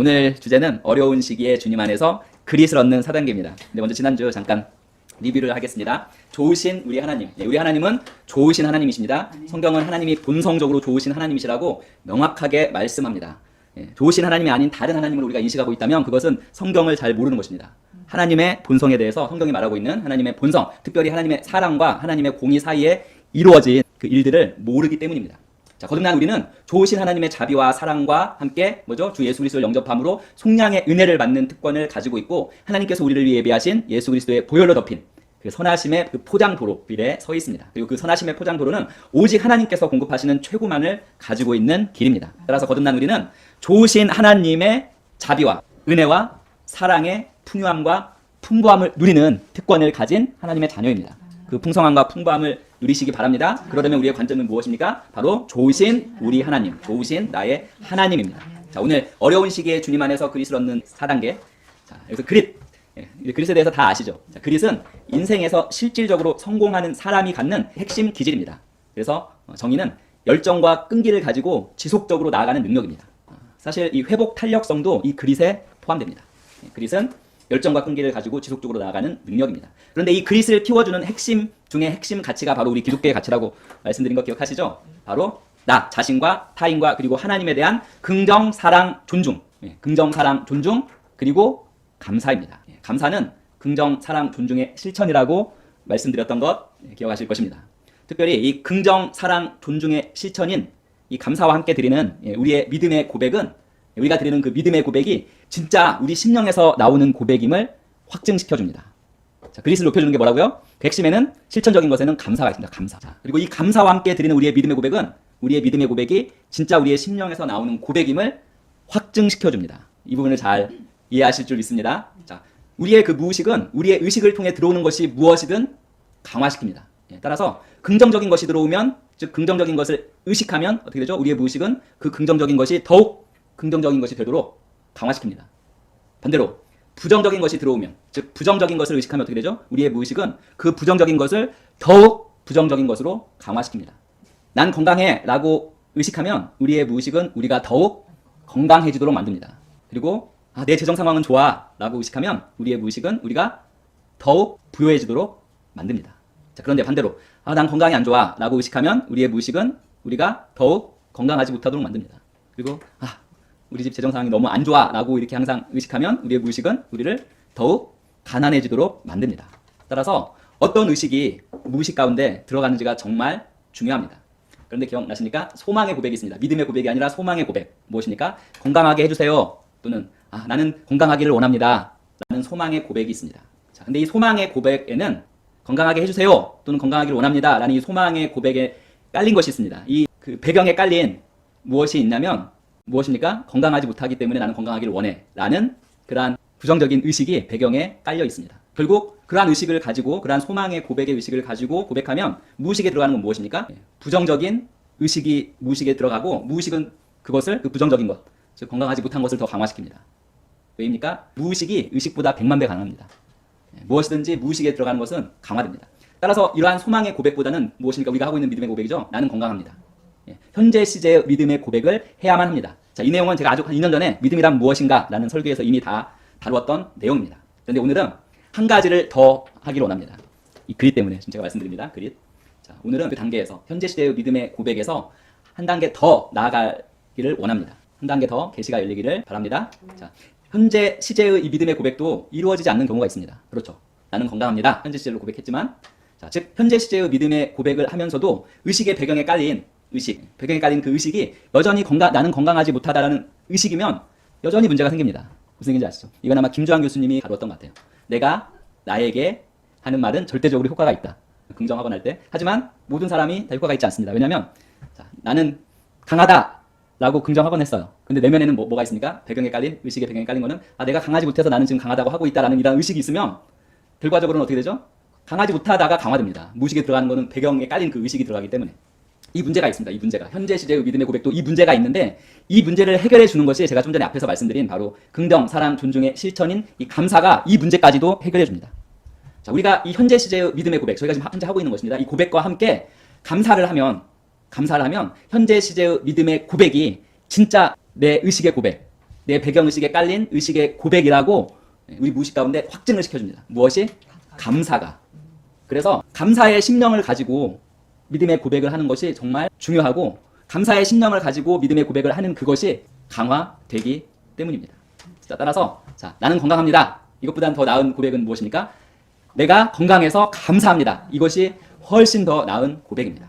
오늘 주제는 어려운 시기에 주님 안에서 그릿을 얻는 4단계입니다. 근데 먼저 지난주 잠깐 리뷰를 하겠습니다. 좋으신 우리 하나님. 우리 하나님은 좋으신 하나님이십니다. 성경은 하나님이 본성적으로 좋으신 하나님이시라고 명확하게 말씀합니다. 좋으신 하나님이 아닌 다른 하나님을 우리가 인식하고 있다면 그것은 성경을 잘 모르는 것입니다. 하나님의 본성에 대해서 성경이 말하고 있는 하나님의 본성, 특별히 하나님의 사랑과 하나님의 공의 사이에 이루어진 그 일들을 모르기 때문입니다. 자, 거듭난 우리는 좋으신 하나님의 자비와 사랑과 함께 주 예수 그리스도를 영접함으로 속량의 은혜를 받는 특권을 가지고 있고, 하나님께서 우리를 위해 예비하신 예수 그리스도의 보혈로 덮인 그 선하심의 그 포장도로 위에 서 있습니다. 그리고 그 선하심의 포장도로는 오직 하나님께서 공급하시는 최고만을 가지고 있는 길입니다. 따라서 거듭난 우리는 좋으신 하나님의 자비와 은혜와 사랑의 풍요함과 풍부함을 누리는 특권을 가진 하나님의 자녀입니다. 그 풍성함과 풍부함을 누리시기 바랍니다. 그러려면 우리의 관점은 무엇입니까? 바로 좋으신 우리 하나님, 좋으신 나의 하나님입니다. 자, 오늘 어려운 시기에 주님 안에서 그릿을 얻는 4단계. 자, 여기서 그릿. 그릿에 대해서 다 아시죠? 자, 그릿은 인생에서 실질적으로 성공하는 사람이 갖는 핵심 기질입니다. 그래서 정의는 열정과 끈기를 가지고 지속적으로 나아가는 능력입니다. 사실 이 회복 탄력성도 이 그릿에 포함됩니다. 그릿은 열정과 끈기를 가지고 지속적으로 나아가는 능력입니다. 그런데 이 그릿을 키워주는 핵심 중에 핵심 가치가 바로 우리 기독교의 가치라고 말씀드린 거 기억하시죠? 바로 나 자신과 타인과 그리고 하나님에 대한 긍정, 사랑, 존중. 긍정, 사랑, 존중, 그리고 감사입니다. 감사는 긍정, 사랑, 존중의 실천이라고 말씀드렸던 것 기억하실 것입니다. 특별히 이 긍정, 사랑, 존중의 실천인 이 감사와 함께 드리는 우리의 믿음의 고백은, 우리가 드리는 그 믿음의 고백이 진짜 우리 심령에서 나오는 고백임을 확증시켜줍니다. 자, 그릿을 높여주는 게 뭐라고요? 그 핵심에는 실천적인 것에는 감사가 있습니다. 감사. 자, 그리고 이 감사와 함께 드리는 우리의 믿음의 고백은 우리의 믿음의 고백이 진짜 우리의 심령에서 나오는 고백임을 확증시켜줍니다. 이 부분을 잘 이해하실 줄 믿습니다. 자, 우리의 그 무의식은 우리의 의식을 통해 들어오는 것이 무엇이든 강화시킵니다. 따라서 긍정적인 것이 들어오면, 즉 긍정적인 것을 의식하면 어떻게 되죠? 우리의 무의식은 그 긍정적인 것이 더욱 긍정적인 것이 되도록 강화시킵니다. 반대로 부정적인 것이 들어오면, 즉 부정적인 것을 의식하면 어떻게 되죠? 우리의 무의식은 그 부정적인 것을 더욱 부정적인 것으로 강화시킵니다. 난 건강해 라고 의식하면 우리의 무의식은 우리가 더욱 건강해지도록 만듭니다. 그리고 내 재정 상황은 좋아 라고 의식하면 우리의 무의식은 우리가 더욱 부유해지도록 만듭니다. 자, 그런데 반대로 난 건강이 안 좋아 라고 의식하면 우리의 무의식은 우리가 더욱 건강하지 못하도록 만듭니다. 그리고 우리 집 재정 상황이 너무 안 좋아 라고 이렇게 항상 의식하면 우리의 무의식은 우리를 더욱 가난해지도록 만듭니다. 따라서 어떤 의식이 무의식 가운데 들어가는지가 정말 중요합니다. 그런데 기억나십니까? 소망의 고백이 있습니다. 믿음의 고백이 아니라 소망의 고백. 무엇입니까? 건강하게 해주세요. 또는 나는 건강하기를 원합니다. 라는 소망의 고백이 있습니다. 자, 근데 이 소망의 고백에는 건강하게 해주세요. 또는 건강하기를 원합니다. 라는 이 소망의 고백에 깔린 것이 있습니다. 이 그 배경에 깔린 무엇이 있냐면 무엇입니까? 건강하지 못하기 때문에 나는 건강하기를 원해. 라는 그러한 부정적인 의식이 배경에 깔려 있습니다. 결국 그러한 의식을 가지고, 그러한 소망의 고백의 의식을 가지고 고백하면 무의식에 들어가는 건 무엇입니까? 부정적인 의식이 무의식에 들어가고, 무의식은 그것을, 그 부정적인 것, 즉 건강하지 못한 것을 더 강화시킵니다. 왜입니까? 무의식이 의식보다 100만 배 강합니다. 무엇이든지 무의식에 들어가는 것은 강화됩니다. 따라서 이러한 소망의 고백보다는 무엇입니까? 우리가 하고 있는 믿음의 고백이죠. 나는 건강합니다. 현재 시제의 믿음의 고백을 해야만 합니다. 자, 이 내용은 제가 아주 한 2년 전에 믿음이란 무엇인가 라는 설교에서 이미 다 다루었던 내용입니다. 그런데 오늘은 한 가지를 더 하기를 원합니다. 이 그릿 때문에 지금 제가 말씀드립니다. 그릿. 자, 오늘은 그 단계에서, 현재 시대의 믿음의 고백에서 한 단계 더 나아가기를 원합니다. 한 단계 더 계시가 열리기를 바랍니다. 자, 현재 시제의 이 믿음의 고백도 이루어지지 않는 경우가 있습니다. 그렇죠. 나는 건강합니다. 현재 시제로 고백했지만, 자, 즉 현재 시제의 믿음의 고백을 하면서도 의식의 배경에 깔린 배경에 깔린 그 의식이 여전히 나는 건강하지 못하다라는 의식이면 여전히 문제가 생깁니다. 무슨 얘기인지 아시죠? 이건 아마 김주환 교수님이 다루었던 것 같아요. 내가 나에게 하는 말은 절대적으로 효과가 있다. 긍정하고 날 때. 하지만 모든 사람이 다 효과가 있지 않습니다. 왜냐하면 나는 강하다 라고 긍정하곤 했어요. 근데 내면에는 뭐가 있습니까? 배경에 깔린, 의식의 배경에 깔린 거는 내가 강하지 못해서 나는 지금 강하다고 하고 있다라는 이런 의식이 있으면 결과적으로는 어떻게 되죠? 강하지 못하다가 강화됩니다. 무의식에 들어가는 거는 배경에 깔린 그 의식이 들어가기 때문에. 이 문제가 있습니다. 이 문제가. 현재 시제의 믿음의 고백도 이 문제가 있는데, 이 문제를 해결해 주는 것이 제가 좀 전에 앞에서 말씀드린 바로 긍정, 사랑, 존중의 실천인 이 감사가 이 문제까지도 해결해 줍니다. 자, 우리가 이 현재 시제의 믿음의 고백, 저희가 지금 현재 하고 있는 것입니다. 이 고백과 함께 감사를 하면 현재 시제의 믿음의 고백이 진짜 내 의식의 고백, 내 배경의식에 깔린 의식의 고백이라고 우리 무의식 가운데 확증을 시켜줍니다. 무엇이? 감사가. 그래서 감사의 심령을 가지고 믿음의 고백을 하는 것이 정말 중요하고 감사의 심령을 가지고 믿음의 고백을 하는 그것이 강화되기 때문입니다. 자, 따라서 자, 나는 건강합니다. 이것보다는 더 나은 고백은 무엇입니까? 내가 건강해서 감사합니다. 이것이 훨씬 더 나은 고백입니다.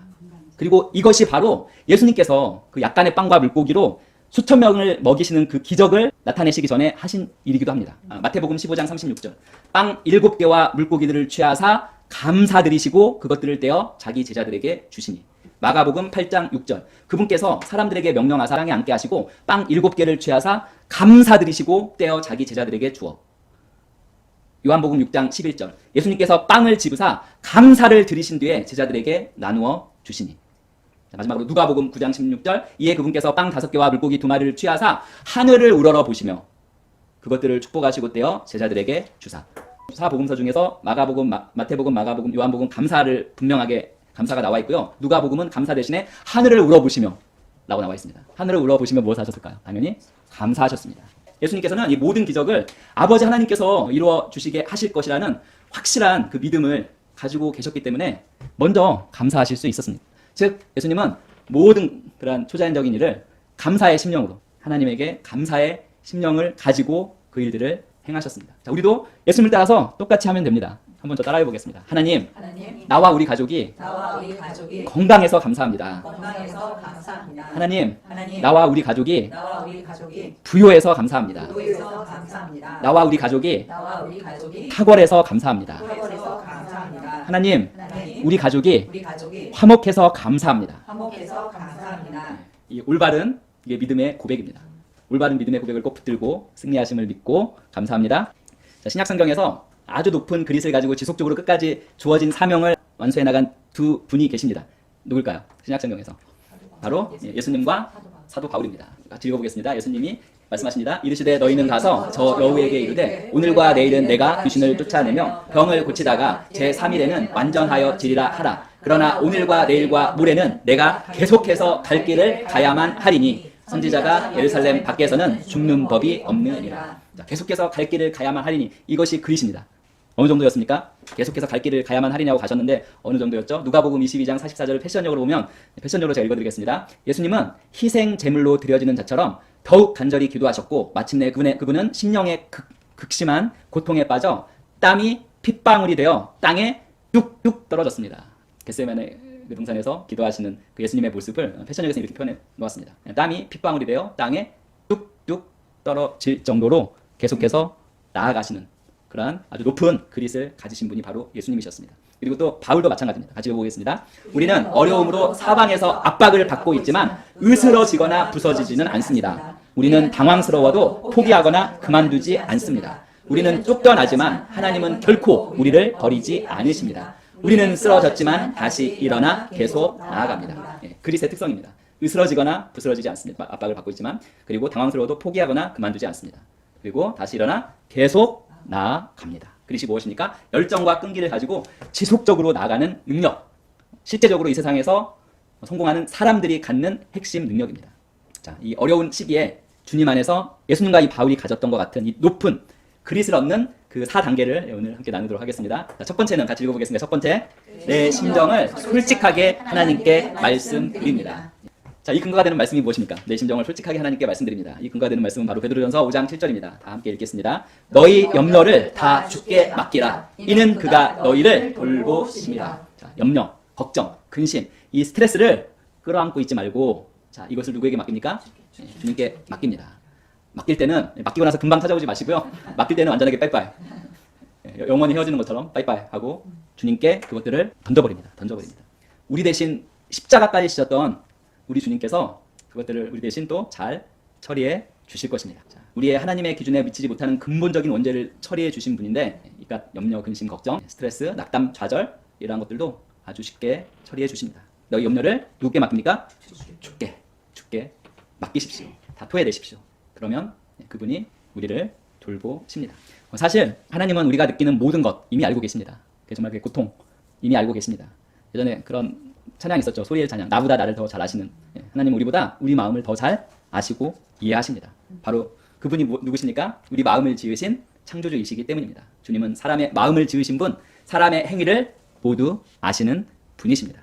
그리고 이것이 바로 예수님께서 그 약간의 빵과 물고기로 수천 명을 먹이시는 그 기적을 나타내시기 전에 하신 일이기도 합니다. 마태복음 15장 36절. 빵 7개와 물고기들을 취하사 감사드리시고 그것들을 떼어 자기 제자들에게 주시니. 마가복음 8장 6절. 그분께서 사람들에게 명령하사 땅에 앉게 하시고 빵 7개를 취하사 감사드리시고 떼어 자기 제자들에게 주어. 요한복음 6장 11절. 예수님께서 빵을 집으사 감사를 드리신 뒤에 제자들에게 나누어 주시니. 마지막으로 누가복음 9장 16절. 이에 그분께서 빵 5개와 물고기 2마리를 취하사 하늘을 우러러 보시며 그것들을 축복하시고 떼어 제자들에게 주사. 사복음서 중에서 마가복음, 마태복음, 마가복음, 요한복음 감사를 분명하게 감사가 나와 있고요. 누가복음은 감사 대신에 하늘을 우러보시며 라고 나와 있습니다. 하늘을 우러보시며 무엇을 하셨을까요? 당연히 감사하셨습니다. 예수님께서는 이 모든 기적을 아버지 하나님께서 이루어 주시게 하실 것이라는 확실한 그 믿음을 가지고 계셨기 때문에 먼저 감사하실 수 있었습니다. 즉 예수님은 모든 그러한 초자연적인 일을 감사의 심령으로 하나님에게 감사의 심령을 가지고 그 일들을 행하셨습니다. 자, 우리도 예수님을 따라서 똑같이 하면 됩니다. 한번 더 따라해 보겠습니다. 하나님, 나와 우리 가족이 건강해서 감사합니다. 하나님, 나와 우리 가족이 부요해서 감사합니다. 나와 우리 가족이 탁월해서 감사합니다. 하나님, 우리 가족이 화목해서 감사합니다. 이 올바른 이게 믿음의 고백입니다. 올바른 믿음의 고백을 꼭 붙들고 승리하심을 믿고 감사합니다. 자, 신약성경에서 아주 높은 그릿을 가지고 지속적으로 끝까지 주어진 사명을 완수해 나간 두 분이 계십니다. 누굴까요? 신약성경에서 바로 예수님과 사도 바울입니다. 같이 읽어보겠습니다. 예수님이 말씀하십니다. 이르시되 너희는 가서 저 여우에게 이르되 오늘과 내일은 내가 귀신을 쫓아내며 병을 고치다가 제3일에는 완전하여 지리라 하라. 그러나 오늘과 내일과 모레는 내가 계속해서 갈 길을 가야만 하리니 선지자가 예루살렘 밖에서는 죽는 법이 없느니라. 자, 계속해서 갈 길을 가야만 하리니 이것이 그릿입니다. 어느 정도였습니까? 계속해서 갈 길을 가야만 하리냐고 가셨는데 어느 정도였죠? 누가복음 22장 44절을 패션적으로 보면 패션적으로 제가 읽어드리겠습니다. 예수님은 희생 제물로 드려지는 자처럼 더욱 간절히 기도하셨고 마침내 그분은 심령의 극심한 고통에 빠져 땀이 핏방울이 되어 땅에 뚝뚝 떨어졌습니다. 겟세마네 그 동산에서 기도하시는 그 예수님의 모습을 패션적에서 이렇게 표현해 놓았습니다. 땀이 핏방울이 되어 땅에 뚝뚝 떨어질 정도로 계속해서 나아가시는 그러한 아주 높은 그릿을 가지신 분이 바로 예수님이셨습니다. 그리고 또 바울도 마찬가지입니다. 같이 읽어보겠습니다. 우리는 어려움으로 사방에서 압박을 받고 있지만 으스러지거나 부서지지는 않습니다. 우리는 당황스러워도 포기하거나 그만두지 않습니다. 우리는 쫓겨나지만 하나님은 결코 우리를 버리지 않으십니다. 우리는 쓰러졌지만 다시 일어나 계속 나아갑니다. 예, 그릿의 특성입니다. 으스러지거나 부스러지지 않습니다. 압박을 받고 있지만 그리고 당황스러워도 포기하거나 그만두지 않습니다. 그리고 다시 일어나 계속 나아갑니다. 그릿이 무엇입니까? 열정과 끈기를 가지고 지속적으로 나아가는 능력. 실제적으로 이 세상에서 성공하는 사람들이 갖는 핵심 능력입니다. 자, 이 어려운 시기에 주님 안에서 예수님과 이 바울이 가졌던 것 같은 이 높은 그릿을 얻는 그 4단계를 오늘 함께 나누도록 하겠습니다. 자, 첫 번째는 같이 읽어보겠습니다. 첫 번째, 내 심정을 솔직하게 하나님께 말씀드립니다. 자, 이 근거가 되는 말씀이 무엇입니까? 내 심정을 솔직하게 하나님께 말씀드립니다. 이 근거가 되는 말씀은 바로 베드로전서 5장 7절입니다. 다 함께 읽겠습니다. 너희 염려를 다 주께 맡기라. 이는 그가 너희를 돌보십니다. 자, 염려, 걱정, 근심, 이 스트레스를 끌어안고 있지 말고 자, 이것을 누구에게 맡깁니까? 네, 주님께 맡깁니다. 맡길 때는 맡기고 나서 금방 찾아오지 마시고요. 맡길 때는 완전하게 빠이빠이. 영원히 헤어지는 것처럼 빠이빠이 하고 주님께 그것들을 던져버립니다. 우리 대신 십자가까지 지셨던 우리 주님께서 그것들을 우리 대신 또 잘 처리해 주실 것입니다. 자, 우리의 하나님의 기준에 미치지 못하는 근본적인 원죄를 처리해 주신 분인데 그러니까 염려, 근심, 걱정, 스트레스, 낙담, 좌절 이러한 것들도 아주 쉽게 처리해 주십니다. 너희 염려를 누구께 맡깁니까? 주께 맡기십시오. 다 토해내십시오. 그러면 그분이 우리를 돌보십니다. 사실 하나님은 우리가 느끼는 모든 것 이미 알고 계십니다. 정말 그 고통 이미 알고 계십니다. 예전에 그런 찬양이 있었죠. 소리의 찬양. 나보다 나를 더 잘 아시는 하나님은 우리보다 우리 마음을 더 잘 아시고 이해하십니다. 바로 그분이 누구십니까? 우리 마음을 지으신 창조주이시기 때문입니다. 주님은 사람의 마음을 지으신 분, 사람의 행위를 모두 아시는 분이십니다.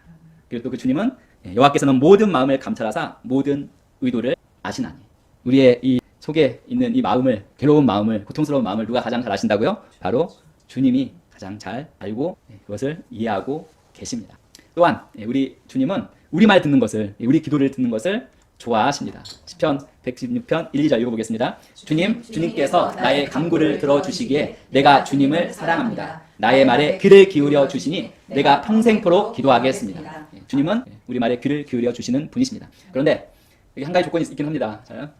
그리고 또 그 주님은 여호와께서는 모든 마음을 감찰하사 모든 의도를 아시나니. 우리의 이 속에 있는 이 마음을, 괴로운 마음을, 고통스러운 마음을 누가 가장 잘 아신다고요? 바로 주님이 가장 잘 알고 그것을 이해하고 계십니다. 또한 우리 주님은 우리 말 듣는 것을, 우리 기도를 듣는 것을 좋아하십니다. 시편 116편 1, 2절 읽어보겠습니다. 주님께서 나의 간구를 들어주시기에 내가 주님을 사랑합니다. 나의 말에 귀를 기울여 주시니 내가 평생토록 기도하겠습니다. 주님은 우리 말에 귀를 기울여 주시는 분이십니다. 그런데 여기 한 가지 조건이 있긴 합니다. 자,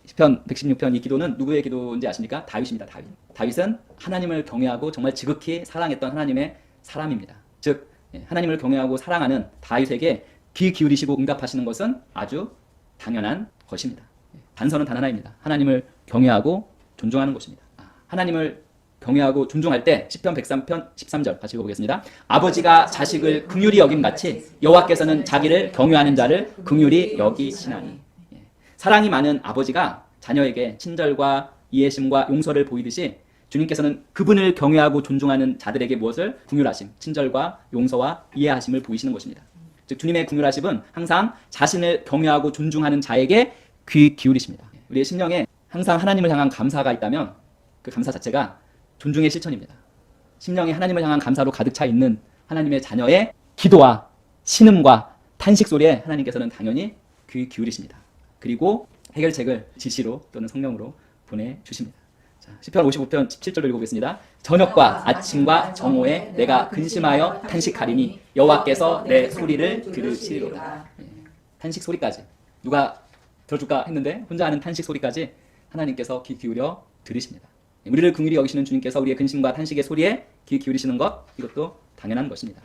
시편 116편 이 기도는 누구의 기도인지 아십니까? 다윗입니다. 다윗은 하나님을 경외하고 정말 지극히 사랑했던 하나님의 사람입니다. 즉 하나님을 경외하고 사랑하는 다윗에게 귀 기울이시고 응답하시는 것은 아주 당연한 것입니다. 단서는 단 하나입니다. 하나님을 경외하고 존중하는 것입니다. 하나님을 경외하고 존중할 때 시편 103편 13절 같이 읽어보겠습니다. 아버지가 자식을 긍휼히 여김같이 여호와께서는 자기를 경외하는 자를 긍휼히 여기시나니. 사랑이 많은 아버지가 자녀에게 친절과 이해심과 용서를 보이듯이 주님께서는 그분을 경외하고 존중하는 자들에게 무엇을? 긍휼하심, 친절과 용서와 이해하심을 보이시는 것입니다. 즉 주님의 긍휼하심은 항상 자신을 경외하고 존중하는 자에게 귀 기울이십니다. 우리의 심령에 항상 하나님을 향한 감사가 있다면 그 감사 자체가 존중의 실천입니다. 심령에 하나님을 향한 감사로 가득 차 있는 하나님의 자녀의 기도와 신음과 탄식 소리에 하나님께서는 당연히 귀 기울이십니다. 그리고 해결책을 지시로 또는 성령으로 보내주십니다. 자, 시편 55편 17절로 읽어보겠습니다. 저녁과 아침과 정오에 내가 근심하여 탄식하리니 여호와께서 내 소리를 들으시리로다. 탄식 소리까지 누가 들어줄까 했는데 혼자 하는 탄식 소리까지 하나님께서 귀 기울여 들으십니다. 우리를 긍휼히 여기시는 주님께서 우리의 근심과 탄식의 소리에 귀 기울이시는 것, 이것도 당연한 것입니다.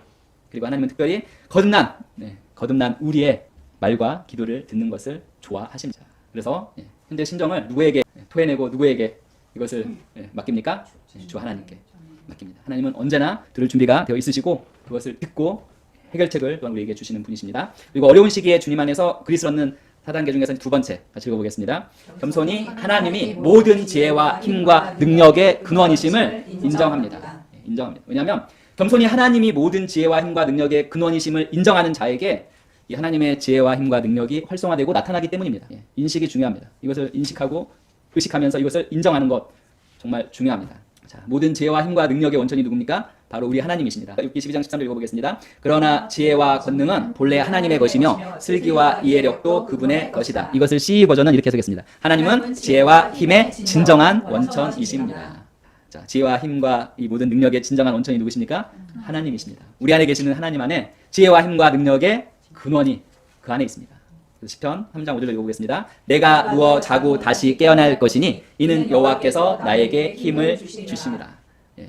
그리고 하나님은 특별히 거듭난 우리의 말과 기도를 듣는 것을 좋아하십니다. 그래서 현재 심정을 누구에게 토해내고 누구에게 이것을 맡깁니까? 주 하나님께 맡깁니다. 하나님은 언제나 들을 준비가 되어 있으시고 그것을 듣고 해결책을 또한 우리에게 주시는 분이십니다. 그리고 어려운 시기에 주님 안에서 그리스도 얻는 4단계 중에서 두 번째 같이 읽어보겠습니다. 겸손히 하나님이 모든 지혜와 힘과 능력의 근원이심을 인정합니다. 인정합니다. 왜냐하면 겸손히 하나님이 모든 지혜와 힘과 능력의 근원이심을 인정하는 자에게 이 하나님의 지혜와 힘과 능력이 활성화되고 나타나기 때문입니다. 인식이 중요합니다. 이것을 인식하고 의식하면서 이것을 인정하는 것 정말 중요합니다. 자, 모든 지혜와 힘과 능력의 원천이 누굽니까? 바로 우리 하나님이십니다. 6기 12장 13절 읽어보겠습니다. 그러나 지혜와 권능은 본래 하나님의 것이며 슬기와 이해력도 그분의 것이다. 이것을 CE 버전은 이렇게 해석했습니다. 하나님은 지혜와 힘의 진정한 원천이십니다. 자, 지혜와 힘과 이 모든 능력의 진정한 원천이 누구십니까? 하나님이십니다. 우리 안에 계시는 하나님 안에 지혜와 힘과 능력의 근원이 그 안에 있습니다. 시편 3장 5절 읽어보겠습니다. 내가 누워 자고 다시 깨어날 것이니 이는 여호와께서 나에게 힘을 주십니다.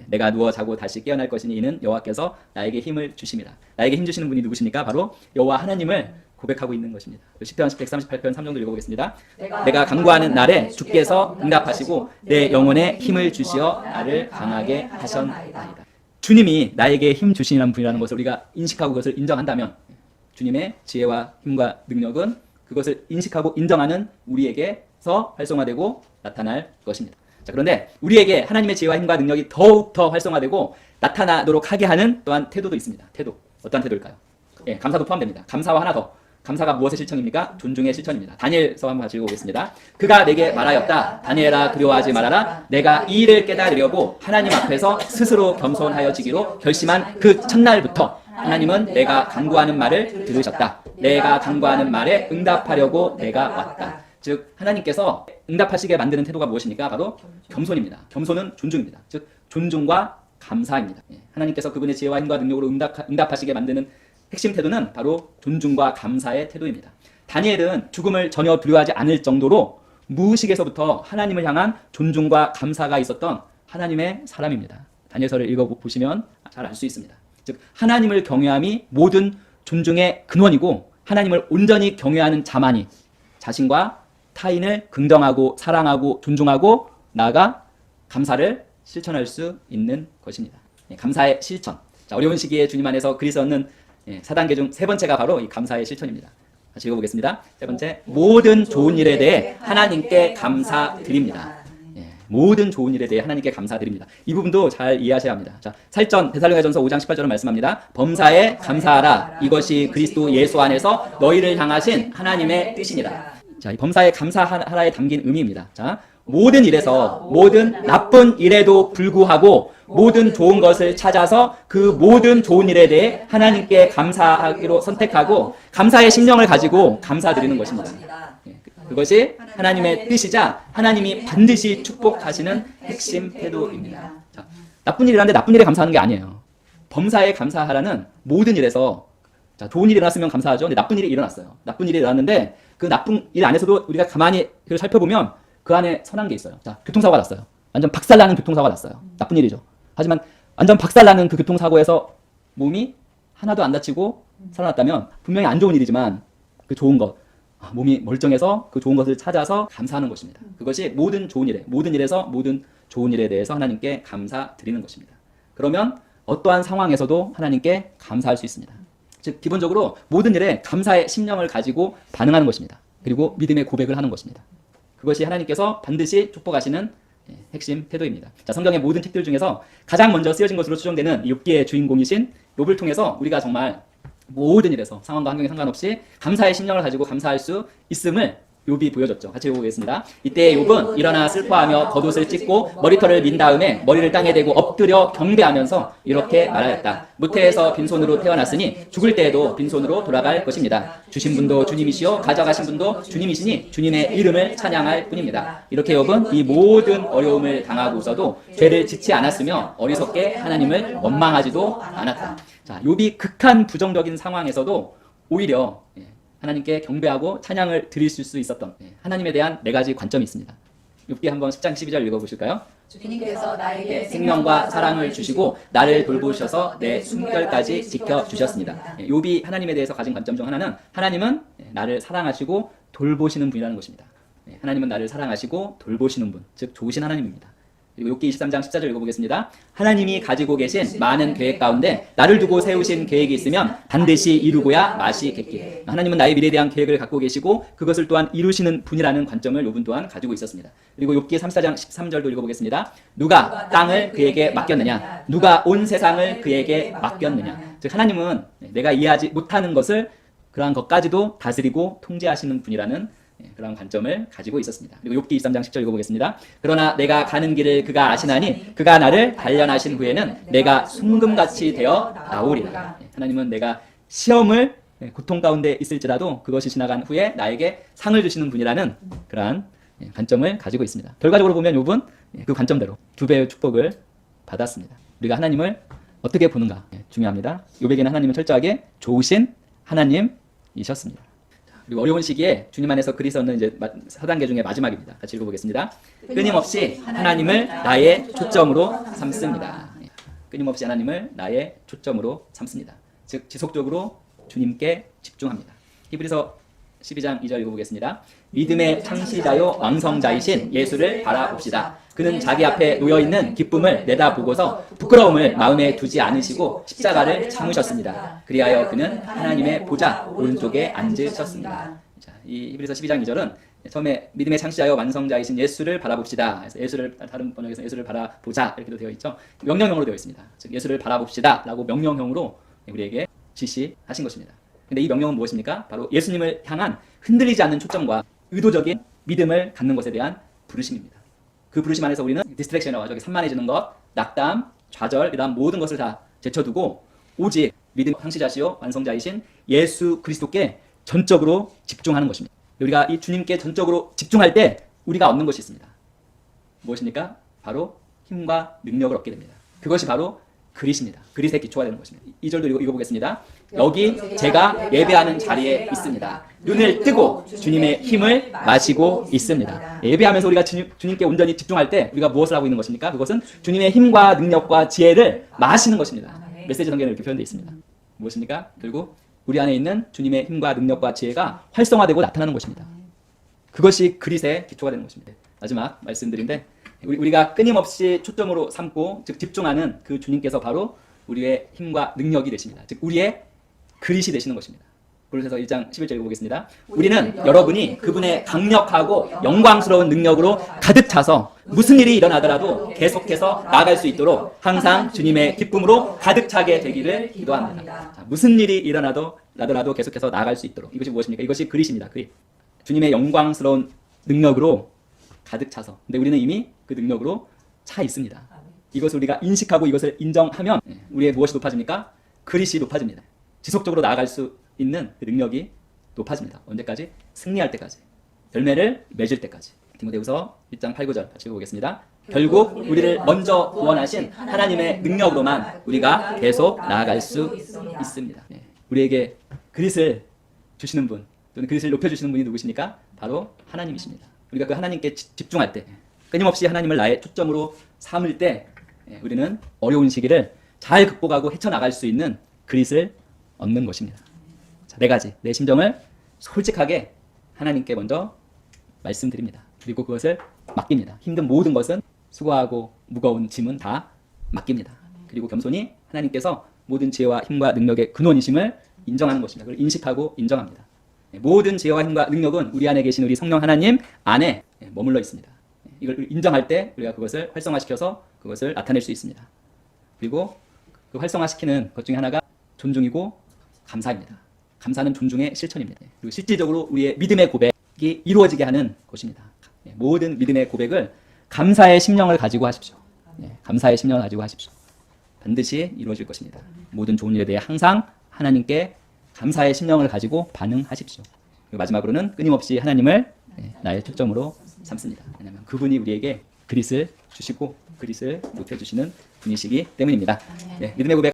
내가 누워 자고 다시 깨어날 것이니 이는 여호와께서 나에게 힘을 주십니다. 나에게 힘 주시는 분이 누구십니까? 바로 여호와 하나님을 고백하고 있는 것입니다. 시편 138편 3절도 읽어보겠습니다. 내가 간구하는 날에 주께서 응답하시고 내 영혼에 힘을 주시어 나를 강하게 하셨나이다. 주님이 나에게 힘 주시는 분이라는 것을 우리가 인식하고 그것을 인정한다면 주님의 지혜와 힘과 능력은 그것을 인식하고 인정하는 우리에게서 활성화되고 나타날 것입니다. 자, 그런데 우리에게 하나님의 지혜와 힘과 능력이 더욱 더 활성화되고 나타나도록 하게 하는 또한 태도도 있습니다. 태도. 어떠한 태도일까요? 감사도 포함됩니다. 감사와 하나 더. 감사가 무엇의 실천입니까? 존중의 실천입니다. 다니엘서 한번 같이 읽어보겠습니다. 그가 내게 말하였다. 다니엘아 두려워하지 말아라. 내가 이 일을 깨달으려고 하나님 앞에서 스스로 겸손하여지기로 결심한 그 첫날부터 하나님은 내가 간구하는 말을 들으셨다. 내가 간구하는 말에 응답하려고 내가 왔다. 즉 하나님께서 응답하시게 만드는 태도가 무엇입니까? 바로 겸손입니다. 겸손은 존중입니다. 즉 존중과 감사입니다. 하나님께서 그분의 지혜와 힘과 능력으로 응답하시게 만드는 핵심 태도는 바로 존중과 감사의 태도입니다. 다니엘은 죽음을 전혀 두려워하지 않을 정도로 무의식에서부터 하나님을 향한 존중과 감사가 있었던 하나님의 사람입니다. 다니엘서를 읽어보시면 잘 알 수 있습니다. 즉 하나님을 경외함이 모든 존중의 근원이고 하나님을 온전히 경외하는 자만이 자신과 타인을 긍정하고 사랑하고 존중하고 나아가 감사를 실천할 수 있는 것입니다. 감사의 실천. 자, 어려운 시기에 주님 안에서 그리스도 얻는 4단계 중 세 번째가 바로 이 감사의 실천입니다. 같이 읽어보겠습니다. 세 번째, 모든 좋은 일에 대해 하나님께 감사드립니다. 모든 좋은 일에 대해 하나님께 감사드립니다. 이 부분도 잘 이해하셔야 합니다. 자, 살전 데살로니가전서 5장 18절은 말씀합니다. 범사에 감사하라. 이것이 그리스도 예수 안에서 너희를 향하신 하나님의 뜻이니라. 자, 이 범사에 감사하라에 담긴 의미입니다. 자, 모든 일에서 모든 나쁜 일에도 불구하고 모든 좋은 것을 찾아서 그 모든 좋은 일에 대해 하나님께 감사하기로 선택하고 감사의 심령을 가지고 감사드리는 것입니다. 그것이 하나님의 뜻이자 하나님이 반드시 축복하시는 핵심 태도입니다. 자, 나쁜 일이라는데 나쁜 일에 감사하는 게 아니에요. 범사에 감사하라는 모든 일에서 자, 좋은 일이 일어났으면 감사하죠. 근데 나쁜 일이 일어났어요. 나쁜 일이 일어났는데 그 나쁜 일 안에서도 우리가 가만히 그걸 살펴보면 그 안에 선한 게 있어요. 자, 교통사고가 났어요. 완전 박살나는 교통사고가 났어요. 나쁜 일이죠. 하지만 완전 박살나는 그 교통사고에서 몸이 하나도 안 다치고 살아났다면 분명히 안 좋은 일이지만 그 좋은 것, 몸이 멀쩡해서 그 좋은 것을 찾아서 감사하는 것입니다. 그것이 모든 좋은 일에, 모든 일에서 모든 좋은 일에 대해서 하나님께 감사드리는 것입니다. 그러면 어떠한 상황에서도 하나님께 감사할 수 있습니다. 즉 기본적으로 모든 일에 감사의 심령을 가지고 반응하는 것입니다. 그리고 믿음의 고백을 하는 것입니다. 그것이 하나님께서 반드시 축복하시는 핵심 태도입니다. 자, 성경의 모든 책들 중에서 가장 먼저 쓰여진 것으로 추정되는 욥기의 주인공이신 욥을 통해서 우리가 정말 모든 일에서 상황과 환경에 상관없이 감사의 심령을 가지고 감사할 수 있음을 욥이 보여줬죠. 같이 읽어보겠습니다. 이때 욥은 일어나 슬퍼하며 겉옷을 찢고 머리털을 민 다음에 머리를 땅에 대고 엎드려 경배하면서 이렇게 말하였다. 무태에서 빈손으로 태어났으니 죽을 때에도 빈손으로 돌아갈 것입니다. 주신 분도 주님이시요 가져가신 분도 주님이시니 주님의 이름을 찬양할 뿐입니다. 이렇게 욥은 이 모든 어려움을 당하고서도 죄를 짓지 않았으며 어리석게 하나님을 원망하지도 않았다. 자, 욥이 극한 부정적인 상황에서도 오히려 하나님께 경배하고 찬양을 드릴 수 있었던 하나님에 대한 네 가지 관점이 있습니다. 욥기 한번 10장 12절 읽어보실까요? 주님께서 나에게 생명과 사랑을 주시고 나를 돌보셔서 내 숨결까지 지켜주셨습니다. 욥이 하나님에 대해서 가진 관점 중 하나는 하나님은 나를 사랑하시고 돌보시는 분이라는 것입니다. 하나님은 나를 사랑하시고 돌보시는 분, 즉 좋으신 하나님입니다. 그리고 욥기 23장 14절 읽어보겠습니다. 하나님이 가지고 계신 많은 계획 가운데 나를 두고 세우신 계획이 있으면 반드시 이루고야 마시겠기에. 하나님은 나의 미래에 대한 계획을 갖고 계시고 그것을 또한 이루시는 분이라는 관점을 욥은 또한 가지고 있었습니다. 그리고 욥기 34장 13절도 읽어보겠습니다. 누가 땅을 그에게 맡겼느냐? 누가 온 세상을 그에게 맡겼느냐? 즉 하나님은 내가 이해하지 못하는 것을 그러한 것까지도 다스리고 통제하시는 분이라는 그런 관점을 가지고 있었습니다. 그리고 욥기 23장 10절 읽어보겠습니다. 그러나 내가 가는 길을 그가 아시나니 그가 나를 단련하신 후에는 내가 순금같이 되어 나오리라. 하나님은 내가 시험을 고통 가운데 있을지라도 그것이 지나간 후에 나에게 상을 주시는 분이라는 그러한 관점을 가지고 있습니다. 결과적으로 보면 욥은 그 관점대로 두 배의 축복을 받았습니다. 우리가 하나님을 어떻게 보는가 중요합니다. 욥에게는 하나님은 철저하게 좋으신 하나님이셨습니다. 그리고 어려운 시기에 주님 안에서 그리스도 얻는 이제 4단계 중에 마지막입니다. 같이 읽어보겠습니다. 끊임없이 하나님을 나의 초점으로 삼습니다. 끊임없이 하나님을 나의 초점으로 삼습니다. 즉 지속적으로 주님께 집중합니다. 히브리서 12장 2절 읽어보겠습니다. 믿음의 창시자요 왕성자이신 예수를 바라봅시다. 그는 자기 앞에 놓여있는 기쁨을 내다보고서 부끄러움을 마음에 두지 않으시고 십자가를 참으셨습니다. 그리하여 그는 하나님의 보좌 오른쪽에 앉으셨습니다. 자, 이 히브리서 12장 2절은 처음에 믿음의 창시자여 완성자이신 예수를 바라봅시다. 그래서 예수를 다른 번역에서 예수를 바라보자 이렇게도 되어 있죠. 명령형으로 되어 있습니다. 즉 예수를 바라봅시다라고 명령형으로 우리에게 지시하신 것입니다. 근데 이 명령은 무엇입니까? 바로 예수님을 향한 흔들리지 않는 초점과 의도적인 믿음을 갖는 것에 대한 부르심입니다. 그 부르심 안에서 우리는 디스트랙션이라고 하죠. 산만해지는 것, 낙담, 좌절 이런 모든 것을 다 제쳐두고 오직 믿음 창시자시요 완성자이신 예수 그리스도께 전적으로 집중하는 것입니다. 우리가 이 주님께 전적으로 집중할 때 우리가 얻는 것이 있습니다. 무엇입니까? 바로 힘과 능력을 얻게 됩니다. 그것이 바로 그릿입니다. 그릿의 기초가 되는 것입니다. 2절도 읽어보겠습니다. 여기 제가 예배하는 자리에 있습니다. 눈을 뜨고 주님의 힘을 마시고 있습니다. 예배하면서 우리가 주님께 온전히 집중할 때 우리가 무엇을 하고 있는 것입니까? 그것은 주님의 힘과 능력과 지혜를 마시는 것입니다. 메시지 성경에 이렇게 표현되어 있습니다. 무엇입니까? 결국 우리 안에 있는 주님의 힘과 능력과 지혜가 활성화되고 나타나는 것입니다. 그것이 그릿의 기초가 되는 것입니다. 마지막 말씀드린데 우리가 끊임없이 초점으로 삼고 즉 집중하는 그 주님께서 바로 우리의 힘과 능력이 되십니다. 즉 우리의 그릿이 되시는 것입니다. 골로새서 1장 11절 읽어보겠습니다. 우리는 여러분이 그분의 강력하고 영광스러운 능력으로 가득 차서 무슨 일이 일어나더라도 계속해서 나아갈 수 있도록 항상 주님의 기쁨으로 가득 차게 되기를 기도합니다. 자, 무슨 일이 일어나더라도 계속해서 나아갈 수 있도록. 이것이 무엇입니까? 이것이 그리스입니다. 그리스. 주님의 영광스러운 능력으로 가득 차서. 근데 우리는 이미 그 능력으로 차 있습니다. 이것을 우리가 인식하고 이것을 인정하면 우리의 무엇이 높아집니까? 그리스이 높아집니다. 지속적으로 나아갈 수 있는 그 능력이 높아집니다. 언제까지? 승리할 때까지. 열매를 맺을 때까지. 디모데후서 1장 8, 9절 같이 읽어보겠습니다. 결국 우리를 먼저 구원하신 하나님의 능력으로만 우리가 계속 나아갈 수 있습니다. 우리에게 그리스를 주시는 분, 또는 그리스를 높여주시는 분이 누구십니까? 바로 하나님이십니다. 우리가 그 하나님께 집중할 때, 끊임없이 하나님을 나의 초점으로 삼을 때 우리는 어려운 시기를 잘 극복하고 헤쳐나갈 수 있는 그리스를 얻는 것입니다. 자, 네 가지. 내 심정을 솔직하게 하나님께 먼저 말씀드립니다. 그리고 그것을 맡깁니다. 힘든 모든 것은 수고하고 무거운 짐은 다 맡깁니다. 그리고 겸손히 하나님께서 모든 지혜와 힘과 능력의 근원이심을 인정하는 것입니다. 그걸 인식하고 인정합니다. 모든 지혜와 힘과 능력은 우리 안에 계신 우리 성령 하나님 안에 머물러 있습니다. 이걸 인정할 때 우리가 그것을 활성화시켜서 그것을 나타낼 수 있습니다. 그리고 그 활성화시키는 것 중에 하나가 존중이고 감사입니다. 감사는 존중의 실천입니다. 그리고 실질적으로 우리의 믿음의 고백이 이루어지게 하는 것입니다. 모든 믿음의 고백을 감사의 심령을 가지고 하십시오. 감사의 심령을 가지고 하십시오. 반드시 이루어질 것입니다. 모든 좋은 일에 대해 항상 하나님께 감사의 심령을 가지고 반응하십시오. 그리고 마지막으로는 끊임없이 하나님을 나의 초점으로 삼습니다. 왜냐하면 그분이 우리에게 그리스를 주시고 그리스를 높여주시는 분이시기 때문입니다. 믿음의 고백